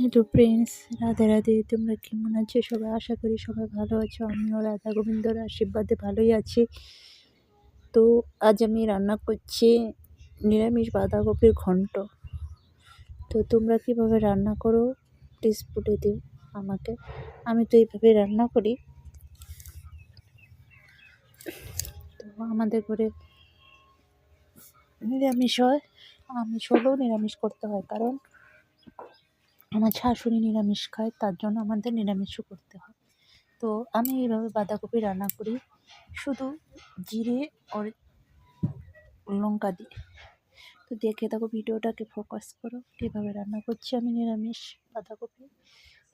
Hello friends, Radhe Radhe. তোমরা কেমন আছো সবাই? আশা করি সবাই ভালো আছো। আমিও রাধা গোবিন্দর আশীর্বাদে ভালোই আছি। তো আজ আমি রান্না করছি নিরামিষ বাঁধাকপির ঘন্ট। তো তোমরা কীভাবে রান্না করো প্লিজ বলে দিও আমাকে। আমি তো এইভাবে রান্না করি। তো আমাদের ঘরে নিরামিষ হয়, আমিষ হলেও নিরামিষ করতে হয়, কারণ আমার শাশুড়ি নিরামিষ খায়, তার জন্য আমাদের নিরামিষও করতে হয়। তো আমি এইভাবে বাঁধাকপি রান্না করি শুধু জিরে আর লঙ্কা দিয়ে। তো দেখে থাকো, ভিডিওটাকে ফোকাস করো কীভাবে রান্না করছি আমি নিরামিষ বাঁধাকপি।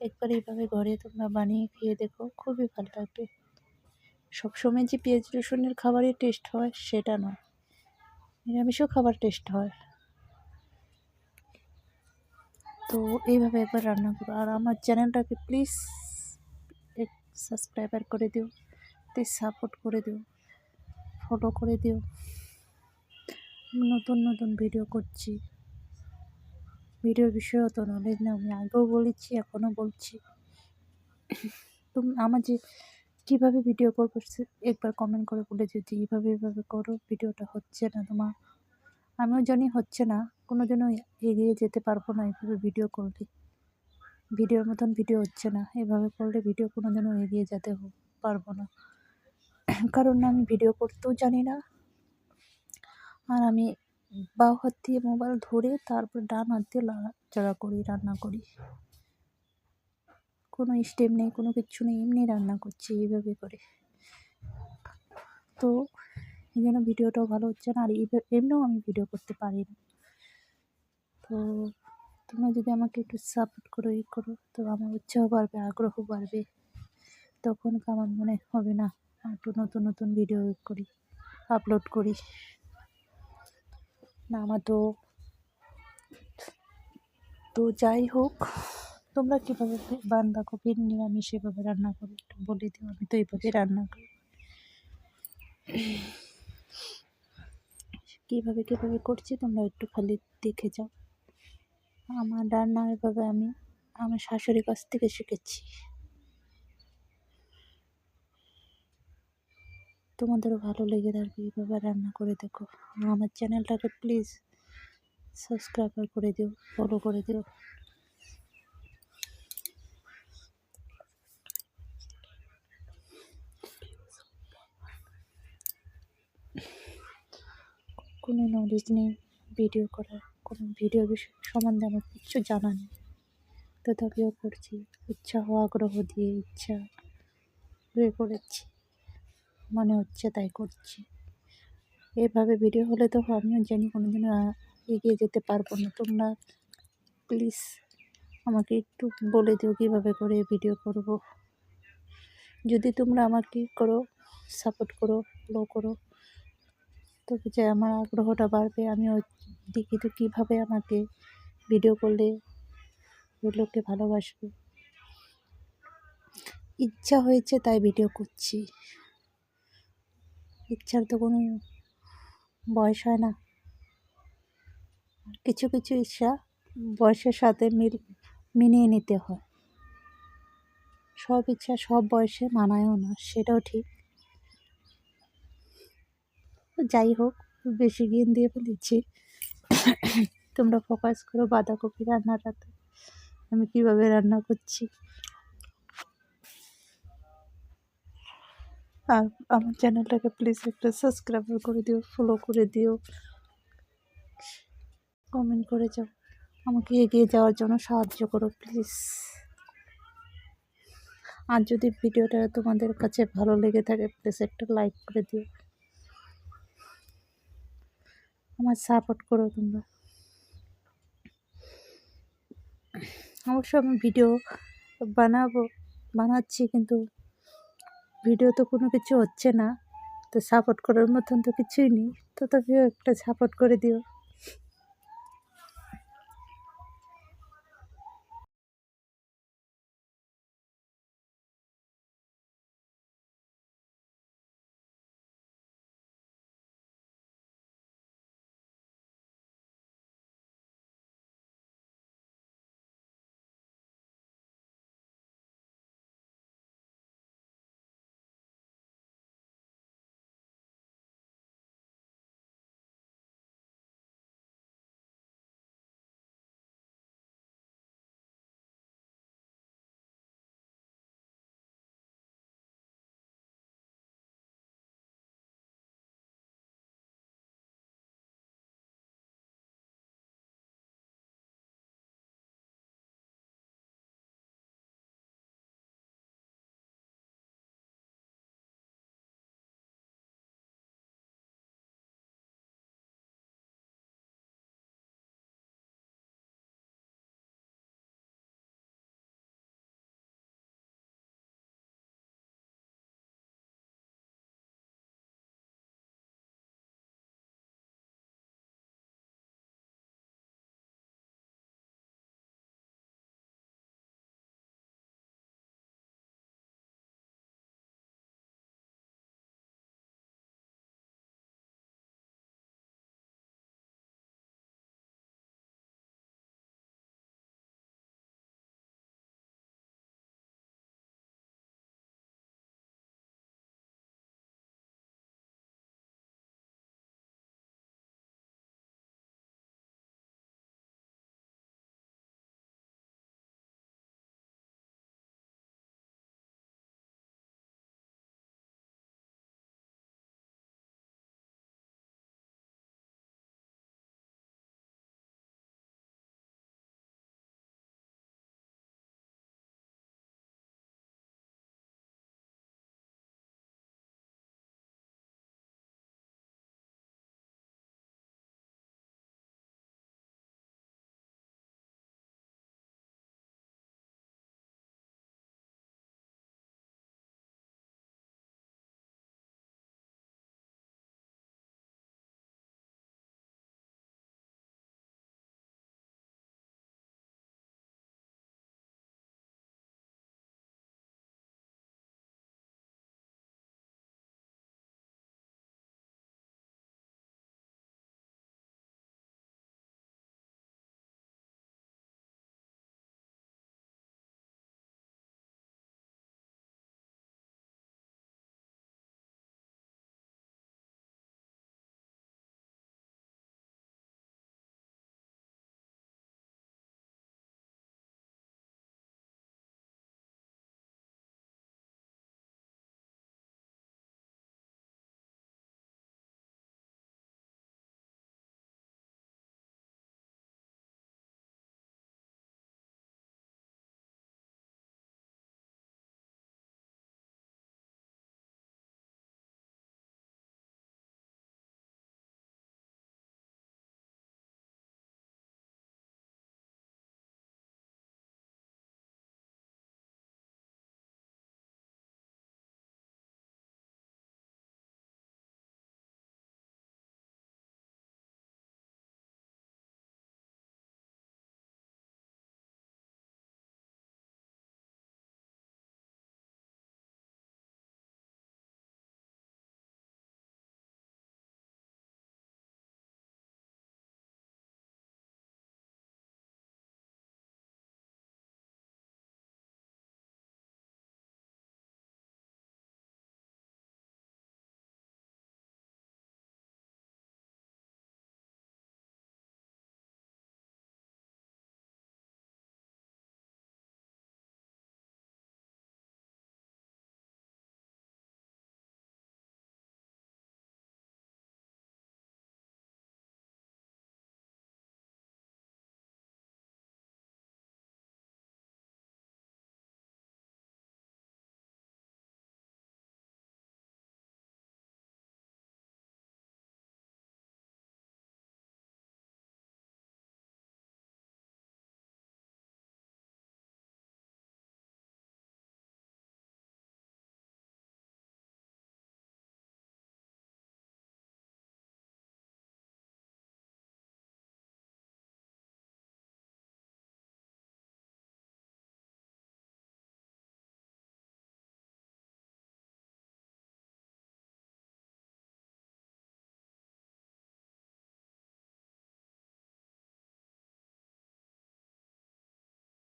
একবার এইভাবে ঘরে তোমরা বানিয়ে খেয়ে দেখো, খুবই ভালো লাগবে। সবসময় যে পেঁয়াজ রসুনের খাবারই টেস্ট হয় সেটা নয়, নিরামিষও খাবার টেস্ট হয়। তো এইভাবে একবার রান্না করো। আর আমার চ্যানেলটাকে প্লিজ সাবস্ক্রাইবার করে দিও, প্লিজ সাপোর্ট করে দিও, ফলো করে দিও। নতুন নতুন ভিডিও করছি, ভিডিওর বিষয়ে অত নলেজ না, আমি আগেও বলেছি এখনও বলছি। তুমি আমার যে কীভাবে ভিডিও করবো একবার কমেন্ট করে বলে দিও যে এইভাবে করো, ভিডিওটা হচ্ছে না তোমার। আমিও জানি হচ্ছে না, কোনো দিনও এগিয়ে যেতে পারবো না এইভাবে ভিডিও করলে। ভিডিওর মতন ভিডিও হচ্ছে না, এভাবে করলে ভিডিও কোনো দিনও এগিয়ে যেতে পারবো না। কারণ আমি ভিডিও করতেও জানি না, আর আমি বাঁ হাত দিয়ে মোবাইল ধরে তারপর ডান হাত দিয়ে লাড়াচাড়া করি, রান্না করি। কোনো স্টেপ নেই, কোনো কিচ্ছু নেই, এমনি রান্না করছি এইভাবে করে। তো এই জন্য ভিডিওটাও ভালো হচ্ছে না, আর এমনিও আমি ভিডিও করতে পারি না। তো তোমরা যদি আমাকে একটু সাপোর্ট করো, করো, তো আমার উৎসাহ বাড়বে, আগ্রহ বাড়বে। তখন আমার মনে হবে না একটু নতুন নতুন ভিডিও করি, আপলোড করি না। আমার তো যাই হোক, তোমরা কীভাবে বাঁধাকপি নিরামিষ এভাবে রান্না করো একটু বলে দিও। আমি তো এইভাবে রান্না করি। কীভাবে করছি তোমরা একটু খালি দেখে যাও। আমার রান্না এভাবে আমি আমার শাশুড়ির কাছ থেকে শিখেছি। তোমাদেরও ভালো লেগে থাকবে, এইভাবে রান্না করে দেখো। আমার চ্যানেলটাকে প্লিজ সাবস্ক্রাইব করে দিও, ফলো করে দিও। কোনো নলেজ নেই ভিডিও করার, কোনো ভিডিও বিষয় সম্বন্ধে আমার কিচ্ছু জানা নেই, তথাপিও করছি উৎসাহ আগ্রহ দিয়ে, ইচ্ছা করে করেছি, মনে হচ্ছে তাই করছি। এভাবে ভিডিও হলে তো আমিও জানি কোনোদিনও এগিয়ে যেতে পারবো না। তোমরা প্লিজ আমাকে একটু বলে দিও কীভাবে করে ভিডিও করব। যদি তোমরা আমাকে সাপোর্ট করো, ফলো করো, তবে যে আমার আগ্রহটা বাড়বে। আমিও দেখি তো কীভাবে আমাকে ভিডিও করলে লোকে ভালোবাসবে। ইচ্ছা হয়েছে তাই ভিডিও করছি, ইচ্ছার তো কোনো বয়স হয় না। কিছু কিছু ইচ্ছা বয়সের সাথে মিনিয়ে নিতে হয়, সব ইচ্ছা সব বয়সে মানায়ও না, সেটাও ঠিক। যাই হোক, বেশি জ্ঞান দিয়ে ফেলেছি। তোমরা ফোকাস করো বাঁধাকপি রান্নাটাতে, আমি কীভাবে রান্না করছি। আর আমার চ্যানেলটাকে প্লিজ একটা সাবস্ক্রাইব করে দিও, ফলো করে দিও, কমেন্ট করে যাও, আমাকে এগিয়ে যাওয়ার জন্য সাহায্য করো প্লিজ। আর যদি ভিডিওটা তোমাদের কাছে ভালো লেগে থাকে প্লিজ একটা লাইক করে দিও, আমার সাপোর্ট করো তোমরা। অবশ্য আমি ভিডিও বানাচ্ছি, কিন্তু ভিডিও তো কোনো কিছু হচ্ছে না, তো সাপোর্ট করার মতন তো কিছুই নেই, তথাপিও একটা সাপোর্ট করে দিও।